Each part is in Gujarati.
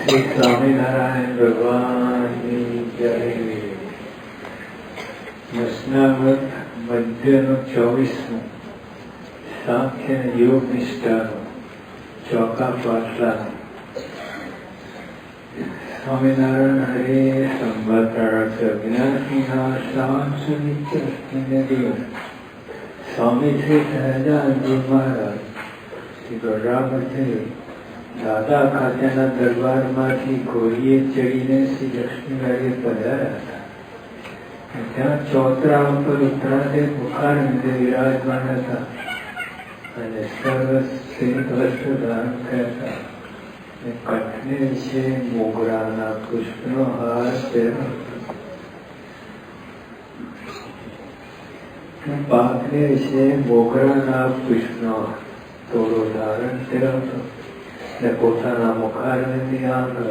શ્રી સ્વામિનારાયણ ભગવાનની જય. વૈષ્ણવ મધ્યનું 24મું સાંખ્ય યોગ નિષ્ઠાનું ચોકા પાટલાનું. સ્વામિનારાયણ હરે સંવત્સરાર્થ અજ્ઞાતિના સાંસનિત્ય દિવસ સ્વામી શ્રી સહજાનંદજી મહારાજ શ્રી બરાબરથી દાદા ખાતેના દરબારમાંથી ઘોડીએ ચડીને શ્રી લક્ષ્મીવાડીએ પધાર્યા હતા. ત્યાં ચોતરા ઉપર ઉતરાતે મુખારવિંદે વિરાજમાન હતા અને સર્વ શ્વેત વસ્ત્ર ધારણ થયા હતા. કઠને વિશે મોગરાના પુષ્પનો હાર પહેર્યો હતો. પાકને વિશે મોગરાના પુષ્પનો તોડો ધારણ કર્યો હતો અને પોતાના મુખારવિંદની આગળ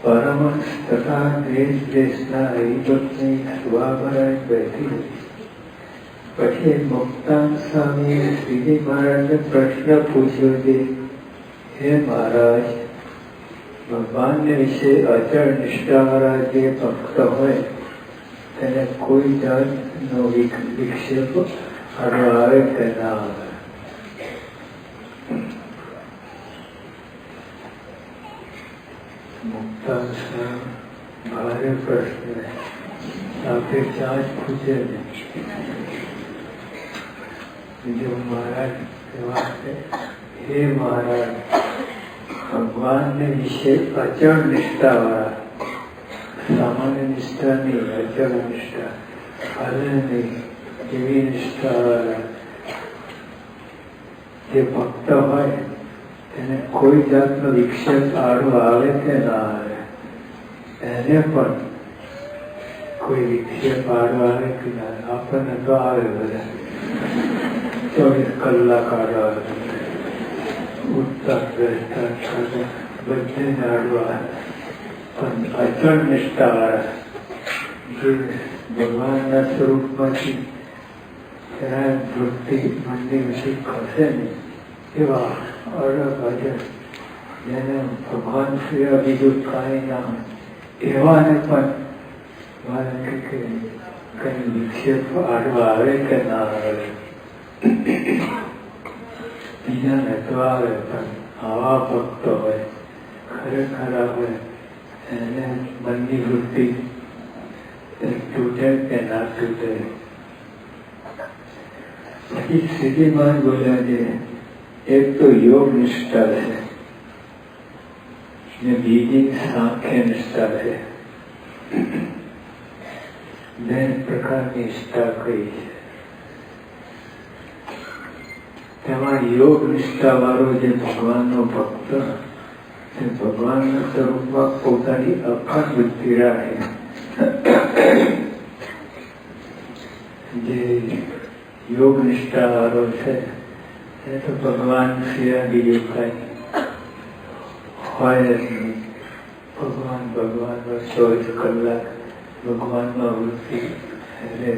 પરમહંસ તથા દેશ દેશના હરિભક્તની શોભા બેઠી હતી. પછી મુક્તાન સ્વામીએ શ્રીજી મહારાજને પ્રશ્ન પૂછ્યો છે, હે મહારાજ, ભગવાનને વિશે અચળ નિષ્ઠાવાળા જે ભક્ત હોય તેને કોઈ જાતનો વિક્ષેપ આવે કે ના આવે? મુક્તાન ભારે પ્રશ્ન સાથે ચાર્જ પૂછે છે. બીજો મહારાજ એવા છે, હે મહારાજ, ભગવાનને વિશે અચળ નિષ્ઠાવાળા, સામાન્ય નિષ્ઠા નહીં, અચળ નિષ્ઠા, હાલે નહીં એવી નિષ્ઠાવાળા જે ભક્ત હોય એને કોઈ જાતનો વિક્ષેપ આડો આવે કે ના આવે? એને પણ કોઈ વિક્ષેપ આડો આવે કે ના આવે? આપણને તો આવે, બધા 24 કલાક આડો આવે, ઉઠતા બેસતા ખાતા બધે આડો આવે. પણ અચળ નિષ્ઠાવાળા જે ભગવાનના સ્વરૂપમાંથી જરાય વૃત્તિ મંદિરથી ખસે નહીં એવા અડગ અજર, જેને ભગવાન સિવાય બીજું કાંઈ ના હોય એવાને પણ મારે કે કઈ વિક્ષેપ આડવા આવે કે ના આવે? બીજાને તો આવે, પણ આવા ભક્ત હોય, ખરેખર હોય, એને મનની વૃત્તિ તૂટે કે ના તૂટે? પછી શ્રીજી મહારાજ બોલ્યા છે, એક તો યોગ નિષ્ઠા છે ને બીજી સાંખ્ય નિષ્ઠા છે. બે પ્રકારની નિષ્ઠા કહી છે. તેમાં યોગ નિષ્ઠા વાળો જે ભગવાનનો ભક્ત તે ભગવાનના સ્વરૂપમાં પોતાની અખંડ વૃત્તિ રાખે. જે યોગ નિષ્ઠા વાળો છે એ તો ભગવાન સિવાય બીજું કઈ હોય જ નહીં. ભગવાન 24 કલાક ભગવાનમાં વૃત્તિ રહે.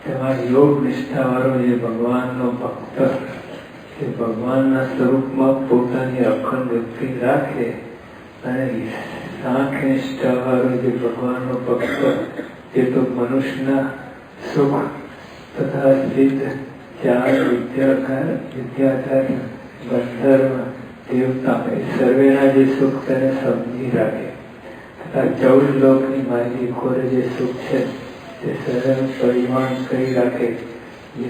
તેમાં યોગ નિષ્ઠા વાળો જે ભગવાનનો ભક્ત તે ભગવાનના સ્વરૂપમાં પોતાની અખંડ વૃત્તિ રાખે. અને સાંખ્ય નિષ્ઠા વાળો જે ભગવાનનો ભક્ત તે તો મનુષ્યના સુખ તથા સિદ્ધ ચાર વિદ્યાધર ગંધર્વ દેવતા સર્વેના જે સુખ તેને સમજી રાખે તથા 14 લોકની માહિતી ખોરે જે સુખ છે તે સરળ પરિમાણ કરી રાખે.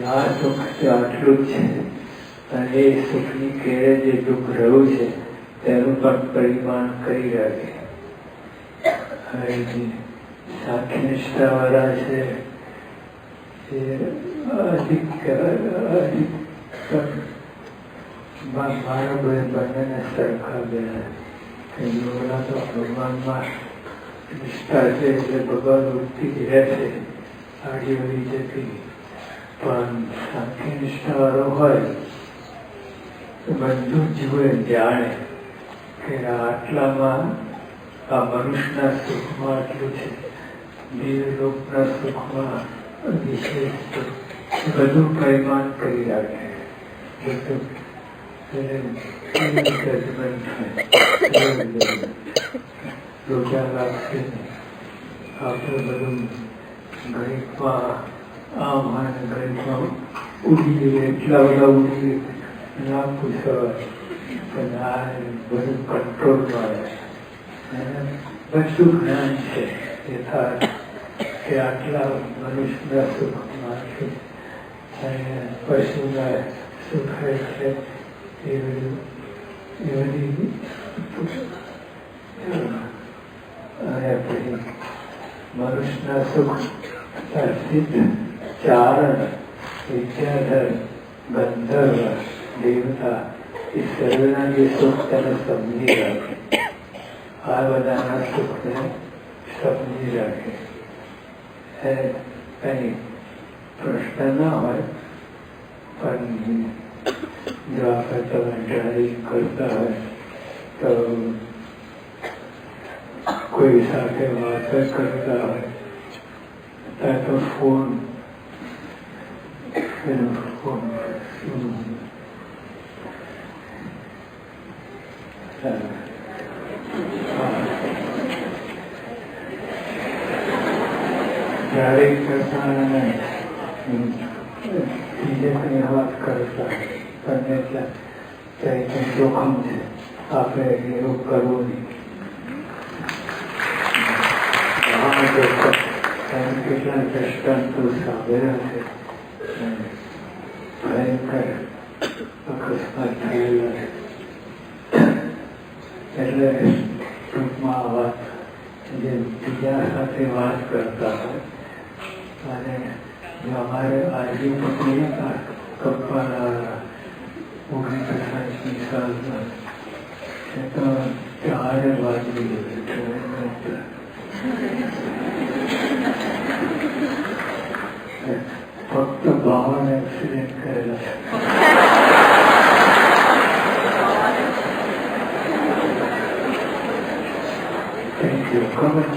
આ સુખ આટલું જ છે અને એ સુખની કેળે જે દુઃખ રહ્યું છે તેનું પણ પરિમાણ કરી રાખે. હવે જે સાંખ્ય નિષ્ઠાવાળા છે મારા બંનેને સરખા બેના તો ભગવાનમાં નિષ્ઠા છે એટલે ભગવાન વૃત્તિ રહેશે આડી વળી જતી. પણ સાંખ્ય નિષ્ઠાવાળો હોય તો બધું જીવે જાણે કે આટલામાં આ મનુષ્યના સુખમાં આટલું છે, દેવલોકના સુખમાં વિશેષ બધું પરિમાણ કરી રાખે. રોજા લાગશે આપણે બધું ગણિતમાં આમ અને ગણિતમાં ઉડી ગયું એટલા બધા ઉડી ગયું ના પૂછવા પણ આ બધું કંટ્રોલમાં રહે બધું જ્ઞાન છે યથાર્થ કે આટલા મનુષ્યના સુખમાંથી અને પશુના સુખ છે એ બધી અને પછી મનુષ્યના સુખ સિદ્ધ ચારણ વિદ્યાધર ગંધર્વ દેવતા એ સર્વના જે સુખ તેને સમજી રાખે આ બધાના સુખને સમજી રાખે કઈ પ્રશ્ન ના હોય પણ જો આપણે તમે ડ્રાઈવ કરતા હોય તો કોઈ સાથે વાત કરતા હોય ત્યાં તો ફોન ડ્રાઈવ કરતા અને બીજે કંઈ વાત કરતા પણ એટલે કંઈ જોખમ છે આપણે એવું કરવું નહીં કેટલા દ્રષ્ટાંતો સાંભળ્યા છે ભયંકર અકસ્માત થયેલા એટલે ટૂંકમાં વાત જે બીજા સાથે વાત કરતા હોય અને જો અમારે આજે પકડીએ કપ્પાના 1960 સાલમાં એ તો ત્યારે વાંચી ફક્ત 52 એક્સિડન્ટ કરેલા કંઈ જોખમ જ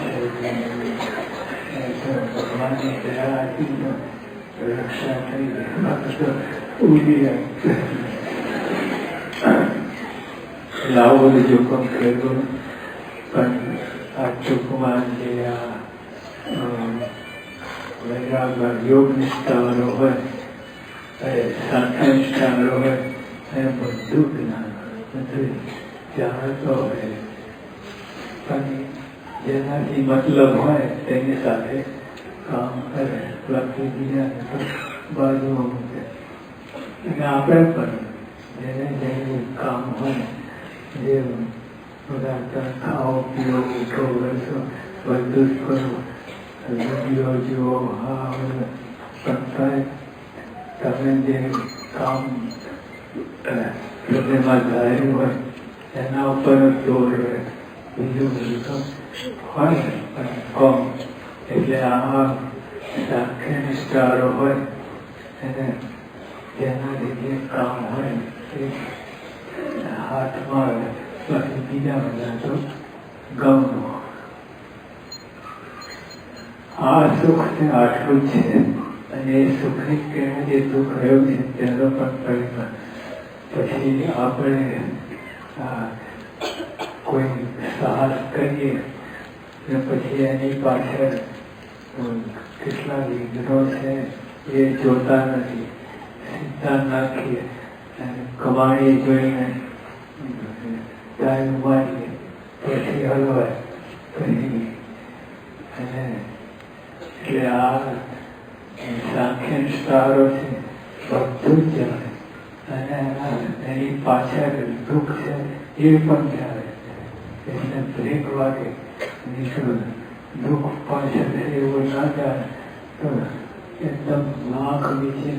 છે ભગવાનની દયા હતી રક્ષા થઈ ગઈ ઉડી લાવો બધું જોખમ કર્યું પણ આ ટૂંકમાં જે યોગ નિષ્ઠાવાળો હોય સાધના નિષ્ઠાવાળો હોય એને બધું જ્ઞાન બધું જાણતો હોય પણ જેનાથી મતલબ હોય તેની સાથે કામ કરે બાકી બીજાને તો બાજુમાં મૂકે અને આપણે પણ જેને જેનું કામ હોય જે બધા ખાઓ પીઓ ઉઠો બેસો બધું જ કરો વિડીયો જુઓ હા પણ તમે જે કામ હૃદયમાં ધાર્યું હોય એના ઉપર જ દોર રહે બીજું બધું તો હોય પણ કોમ એટલે આ સાંખ્ય નિષ્ઠાળો હોય એને જેનાથી જે કામ હોય એ હાથમાં આવે બાકી બીજા બધા તો ગમનું આ સુખ છે આટલું છે અને એ સુખની કેળે જે દુઃખ રહ્યું છે તેનો પણ પરિણામ પછી આપણે કોઈ સાહસ કરીએ ને પછી એની પાછળ કેટલા વિઘ્નો છે એ જોતા નથી સીધા નાખીએ અને કમાણી જોઈને ટાઈમ મારીએ પછી હલવાય પછી અને એટલે આ સાંખ્ય નિષ્ઠાળો છે બધું જ જાણે અને એની પાછળ દુઃખ છે એ પણ જાણે એટલે બ્રેક વાગે દુઃખ પાછળ એવું ના જાણે તો એકદમ નાક નીચે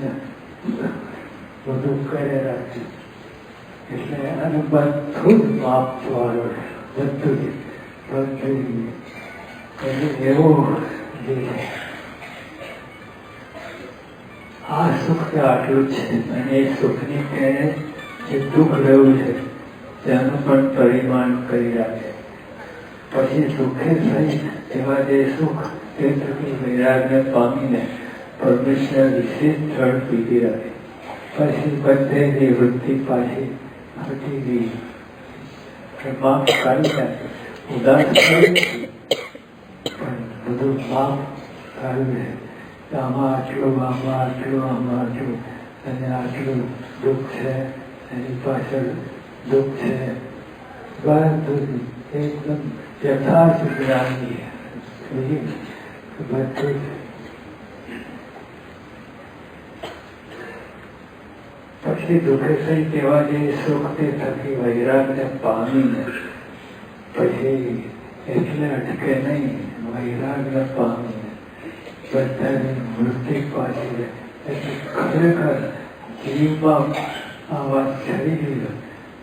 બધું કરે રાખે એટલે અને બધું જ માપવાળો બધું એવો આ સુખ આટલું છે અને એ સુખની કેળે જે દુઃખ રહ્યું છે તેનું પણ પરિમાણ કરી રાખે પછી સુખે થઈ એવા જે સુખ તે થકી વૈરાગને પામીને પરમેશ્વર વિશેષ જળ પીધી રાખે પછી બધે વૃત્તિ પાછી હટી ગઈ માફ કાઢી નાખે ઉદાસ પણ બધું માફ કાઢ્યું છે આમાં આટલું આમાં આટલું આમાં આટલું અને આટલું દુઃખ છે એની પાછળ દુઃખ છે બધું એકદમ યથાર્થ જ્ઞાની બધું પછી દુઃખે થઈ તેવા જે સુખ તે થકી વૈરાગને પામીને પછી એટલે અટકે નહીં વૈરાગને પામીને બધાની વૃત્તિ પાછી એટલે ખરેખર જીવમાં આ વાત થઈ ગઈ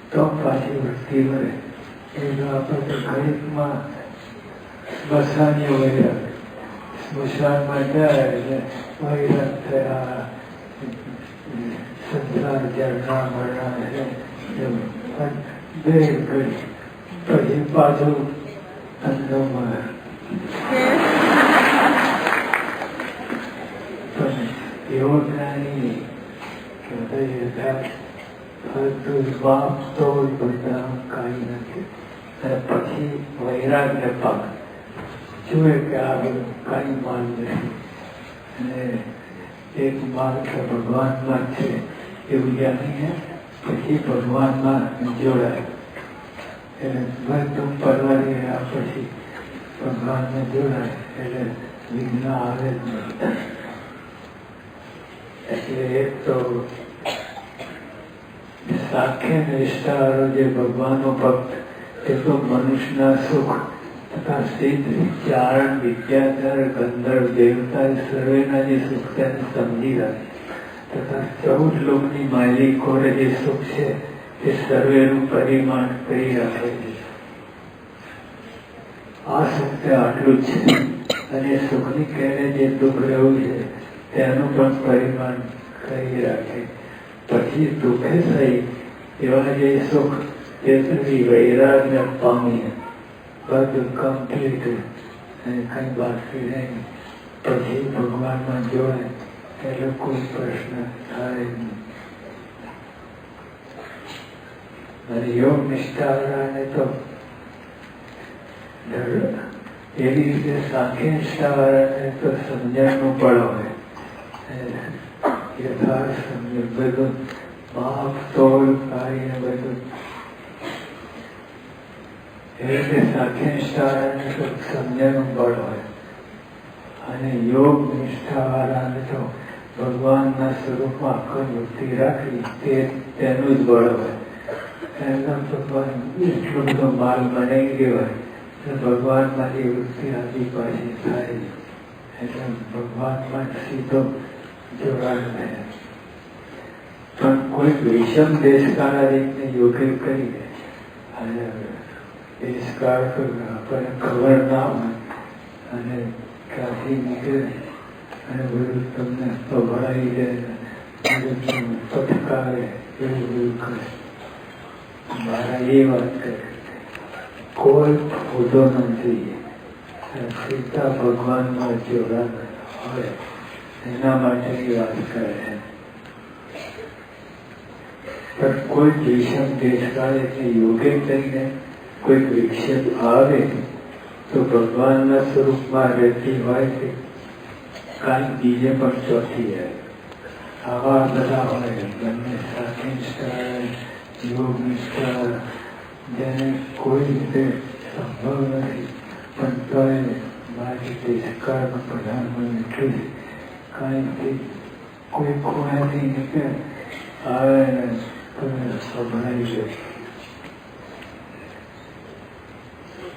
તો પાછી વૃત્તિ વળે એટલે આપણે ગણિતમાં સ્મશાનીય વૈરાગ સ્મશાનમાં જાય એટલે વૈરાગ થયા સંસાર જળના મરણા છે બે ઘડી પછી પાછું અંદરમાં પણ એવો જ્ઞાની બાપ તો બધા કાંઈ નથી અને પછી વૈરાગ્ય પાક જુએ કે આ બધું કાંઈ માન નથી અને એક માર્ગ ભગવાનમાં છે એવું જાણીને પછી ભગવાનમાં જોડાય એટલે બધું પરવારી રહ્યા પછી ભગવાનને જોડાય એટલે વિઘ્ન આવે જ નહીં એટલે એક તો સાખ્ય નિષ્ઠાવાળો જે ભગવાનનો ભક્ત તે તો મનુષ્યના સુખ તથા સિદ્ધ ચારણ વિદ્યાધર ગંધર્વ દેવતા સર્વેના જે સુખ તેને સમજી રાખે તથા 14 લોકની માલિકોને જે સુખ છે તે સર્વેનું પરિમાણ કરી રાખે છે આ સુખ તે આટલું જ છે અને સુખની કેને જે દુઃખ રહ્યું છે તેનું પણ પરિમાણ કરી રાખે પછી દુઃખે થઈ એવા જે સુખ તે વૈરાગ્ય પામીને બધું કમ્પ્લીટ અને કંઈ બાકી નહીં પછી ભગવાનમાં જોડે એટલે કોઈ પ્રશ્ન થાય નહીં અને યોગ નિષ્ઠાવાળાને તો એવી રીતે સાખી નિષ્ઠાવાળાને તો સમજણનું પણ હોય યથાર્થ સમજણ બધું માપ તોલ કાઢીને બધું એ રીતે સાખી નિષ્ઠાવાળાને તો સમજણનું બળ હોય અને યોગ નિષ્ઠાવાળાને તો ભગવાનના સ્વરૂપમાં આખો વૃત્તિ રાખી તેનું જ બળ હોય એમના ભગવાન એટલો બધો માલ બનાવી ગયો હોય તો ભગવાનમાંથી વૃત્તિ આદિ પાછી થાય એટલે ભગવાનમાં સીધો જોડાણ થાય પણ કોઈ વિષમ દેશકાળા રીતને યોગ્ય કરીને અને દેશકાળ તો આપણને ખબર ના હોય અને ક્યાંથી નીકળે અને બધું તમને પભળાઈ જાય પટકારે એવું બધું કરે મારા એ વાત કરે કોઈ હોદો નથી સીતા ભગવાનમાં જોડાણ હોય એના માટેની વાત કરે છે પણ કોઈ વિષમ દેશકાળ એટલે યોગ્ય કરીને કોઈક વિક્ષેપ આવે તો ભગવાનના સ્વરૂપમાં રહેતી હોય કે કાંઈ બીજે પણ ચોથી જાય આવા બધા હોય બંને સાખી નિષ્ઠા યોગ નિષ્ઠા જેને કોઈ રીતે સંભવ નથી પણ તોય મારી દેશકાળમાં પ્રધાનમાં એટલું કાંઈથી કોઈ ખૂણાથી નીકળે આવે ને તમે સંભળાઈ જાય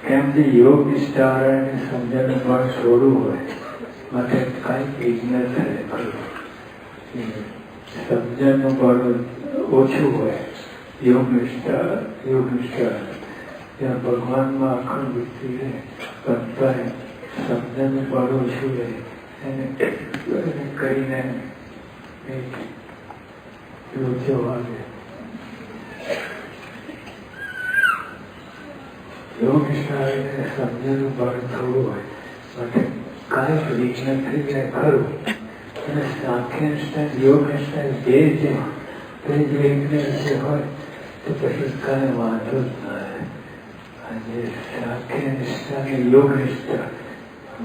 કેમ કે યોગ નિષ્ઠાવાળાને સમજણનું બળ થોડું હોય માટે કાંઈક વિઘ્ન થાય સમજણનું બળ ઓછું હોય યોગ નિષ્ઠા ત્યાં ભગવાનમાં અખંડ વૃત્તિ રહે પણ સમજણનું બળ ઓછું રહે એને કરીને લોચો આવે યોગ નિષ્ઠાને સમજણનું બળ થોડું હોય માટે કાંઈક વિઘ્ન થઈ જાય ખરું અને સાંખ્ય નિષ્ઠા યોગ નિષ્ઠા જે છે તે જ વિઘ્ન જે હોય તો પછી કાંઈ વાંધો જ ના રહે. આજે સાંખ્ય નિષ્ઠા અને યોગ નિષ્ઠા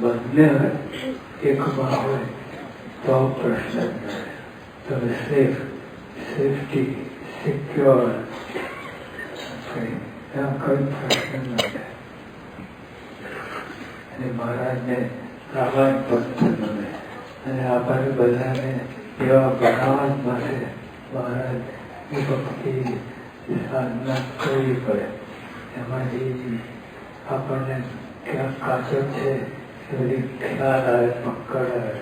બંને એકમાં હોય તો પ્રશ્ન જ ના રહે. તમે સેફટી સિક્યોર ત્યાં કઈ પ્રશ્ન ન રહે. અને મહારાજને આવા જ ભક્ત ગમે અને આપણે બધાને એવા બનાવવા જ માટે મહારાજની ભક્તિ સાધના કરવી પડે. એમાંથી આપણને ક્યાંક કાચો છે એ બધી ખ્યાલ આવે, પકડ આવે.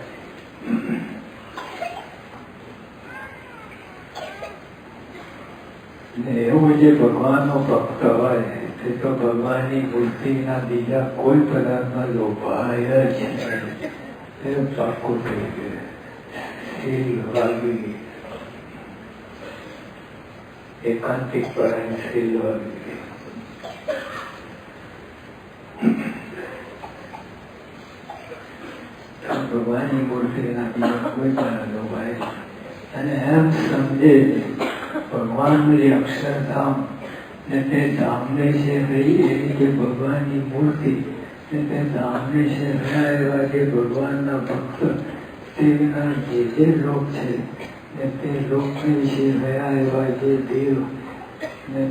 એવું જે ભગવાનનો ભક્ત હોય તે તો ભગવાનની મૂર્તિના બીજા કોઈ પદાર્થમાં લોભાય જ નહીં. એ પાકું થઈ ગયું. સીલ વાગી, એકાંતિક પરાયણ સીલ વાગી. ભગવાનની મૂર્તિના બીજા કોઈ પણ લોભાય અને એમ સમજે ભગવાનનું જે અક્ષરધામ ને તે ધામને છે એવી જે ભગવાનની મૂર્તિ ને તે ધામને છે એવા જે ભગવાનના ભક્ત તેના જે લોક છે ને તે લોકને વિશે રહ્યા એવા જે દેવ ને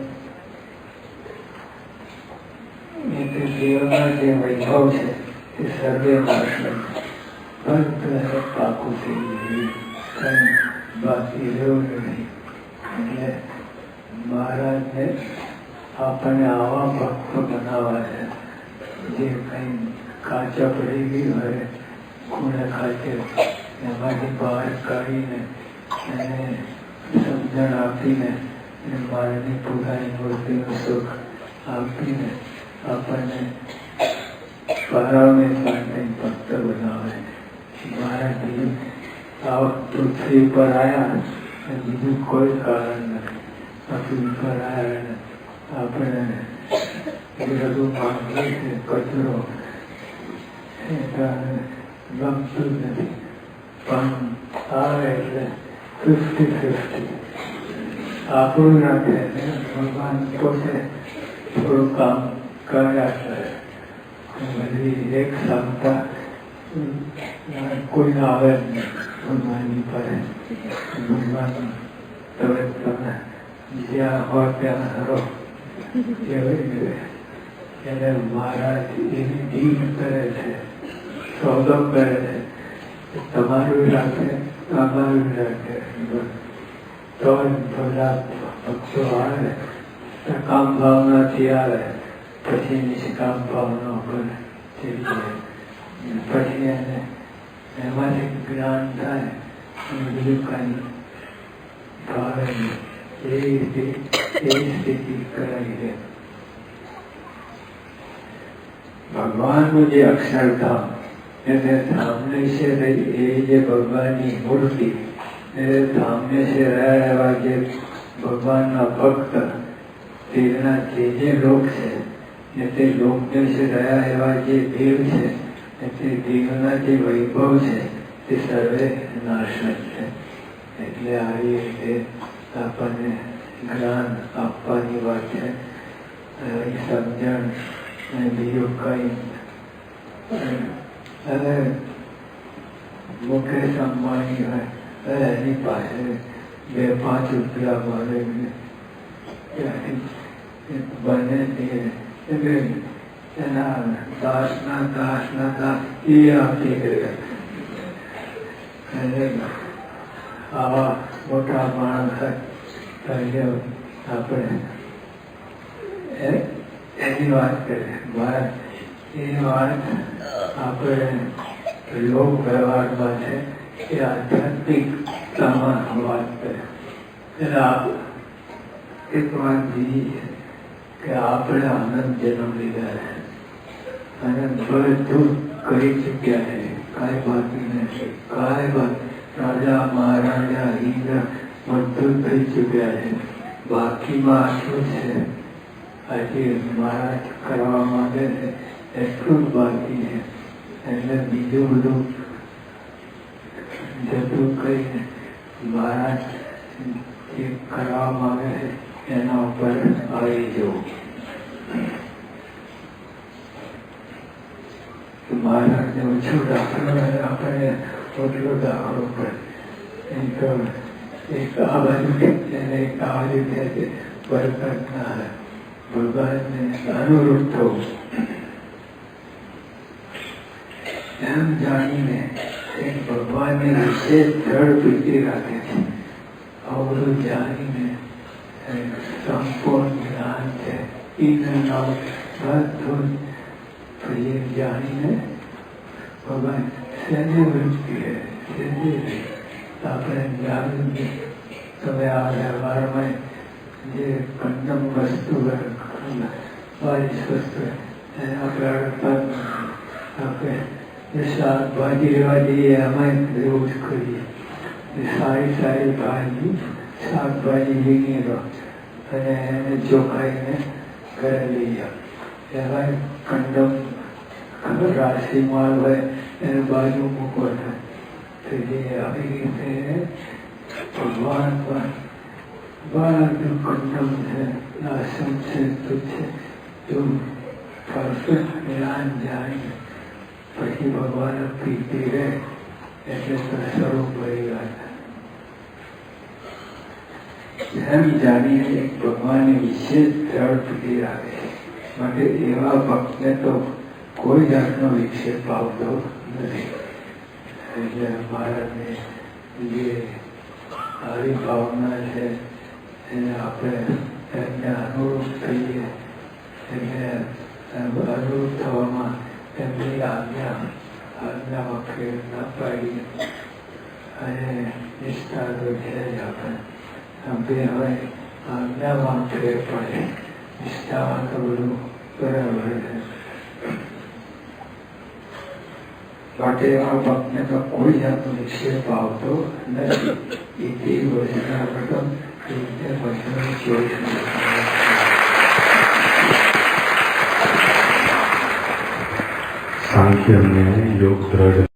તે દેવના જે વૈભવ છે તે સર્વે નાશ પાકું થઈ ગયું. કઈ બાકી રહ્યું નહીં. એટલે મહારાજને આપણને આવા ભક્ત બનાવવા છે જે કઈ કાચા પડી ગઈ હોય ખૂણે ખાતે એમાંથી બહાર કાઢીને એને સમજણ આપીને મારાની પોતાની મૂર્તિનું સુખ આપીને આપણને પરાવે માટે ભક્ત બનાવે. મારા બીજું આ પૃથ્વી પર આવ્યા બીજું કોઈ કારણ નથી. પૃથ્વી પર આવ્યા આપણે એ બધું માંગીએ છે કચરો ગમતું નથી. પણ આવે એટલે 50-50 આપણું રાખે ભગવાન પોતે થોડું કામ કર્યા કરે. બધી એક ક્ષમતા કોઈ આવે જ નહીં ભગવાનની પાસે. ભગવાન તમે જ્યાં હોય ત્યાં હરો એને મહારાજ એવી ડીલ કરે છે, સોદો કરે છે. તમારું રાખે, અમારું રાખે. તો બધા ભક્તો આવે કામ ભાવનાથી આવે, પછી નિષ્કામ ભાવના કરે. પછી એને એમાંથી જ્ઞાન થાય બીજું કઈ ભાવે નહીં. એવી સ્થિતિ કરાવી દે. ભગવાનનું જે અક્ષરધામ એને ધામને છે એ જે ભગવાનની મૂર્તિ એ ધામને છે રહ્યા એવા જે ભગવાનના ભક્ત તેના જે લોક છે ને તે લોકને છે રહ્યા એવા જે દેવ છે તે દેવના જે વૈભવ છે તે સર્વે નાશક છે. એટલે આવી રીતે આપણને જ્ઞાન આપવાની વાત છે. સમજણ અને બીજું કઈ અને મુકેશ અંબાણી હોય એની પાસે 2-5 રૂપિયા મળે બને તે એના દાસના એ આપી ગયા. આવા મોટા માણસ આપણે એની વાત કરીએ. એ વાત આપણે લોક વ્યવહારમાં છે એ આધ્યાત્મિકતામાં વાત કરે. એક વાત બીજી છે કે આપણે આનંદ જન્મ લીધા છે અને બધું કરી ચૂક્યા છે. કાંઈ બાકી નથી. કાંઈ બાકી રાજા મહારાજા ઇન્દ્ર બધું થઈ ચૂક્યા છે. બાકીમાં આટલું છે. આજે મહારાજ કરવા માંગે છે એટલું જ બાકી છે. એટલે બીજું બધું જતું કહીને મહારાજ જે કરવા માંગે છે એના ઉપર મહારાજને ઓછો દાખલો આપણે ઓટલો દાખલો પડે એક આ બાજુ અને એક આ બાજુ બરકત ના ભગવાનને અનુરૂપ થવું એમ જાણીને એક ભગવાનને વિશેષ દ્રઢ પ્રીતિ રાખે છે. અવરું જાણીને સંપૂર્ણ જ્ઞાન છે ઇન એન્ડ આઉટ બધું પ્રિય જાણીને ભગવાન સહેજે વૃત્તિ સહેજે આપણે જાણ્યું તમે આ વ્યવહારમાં જે કંડમ વસ્તુ બારીશ વસ્તુ એને આપણે અડતા આપણે શાકભાજી લેવા જઈએ એમાં એવું જ કરીએ. સારી ભાજી શાકભાજી વીણી લો અને એને ચોખાઈને ઘરે લઈ જાઓ. એમાં કંડમ રાશિ માલ હોય એને બાજુ મૂકો થાય. તો જે આવી રીતે ભગવાન પણ બધું કંડમ છે નાશમ છે તુચ્છ છે તું પરફેક્ટ જ્ઞાન જાણી પછી ભગવાન પ્રીતિ રહે એટલે સ્વરૂપ ભરી ગયા. એમ જાણીને એક ભગવાનને વિશેષ દ્રઢ પ્રીતિ રાખે છે. માટે એવા ભક્તને તો કોઈ જાતનો વિક્ષેપ આવતો નથી. એટલે મહારાજને જે આવી ભાવના છે એને આપણે એમને અનુરૂપ થઈએ એને અનુરૂપ થવામાં એમની આજ્ઞામાં ફેર ના પાડીએ અને નિષ્ઠા તો છે જ આપણે હવે આજ્ઞામાં ફેર પડે નિષ્ઠામાં તો બધું બરાબર છે. માટે એવા ભક્તને તો કોઈ જાતનો વિક્ષેપ આવતો નથી. એ તે વચના પ્રથમ રીતે વચનની ચોઈસ સાંખ્ય અને યોગ દ્રઢ